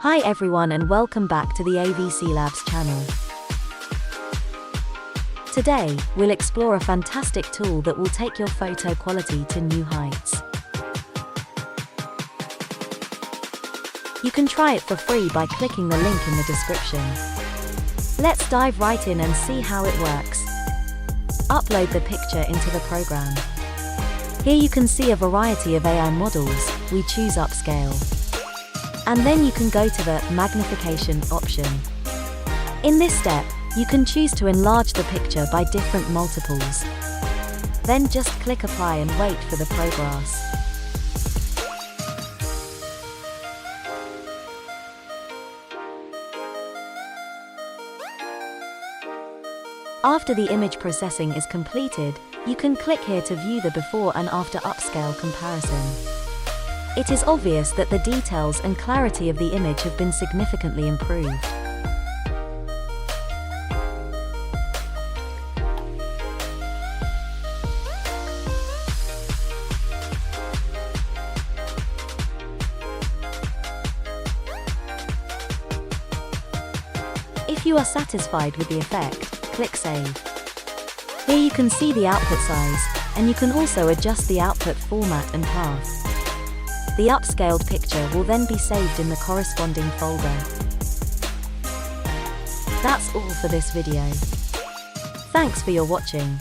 Hi everyone and welcome back to the AVC Labs channel. Today, we'll explore a fantastic tool that will take your photo quality to new heights. You can try it for free by clicking the link in the description. Let's dive right in and see how it works. Upload the picture into the program. Here you can see a variety of AI models. We choose upscale. And then you can go to the magnification option. In this step, you can choose to enlarge the picture by different multiples. Then just click apply and wait for the progress. After the image processing is completed, you can click here to view the before and after upscale comparison. It is obvious that the details and clarity of the image have been significantly improved. If you are satisfied with the effect, click Save. Here you can see the output size, and you can also adjust the output format and path. The upscaled picture will then be saved in the corresponding folder. That's all for this video. Thanks for your watching.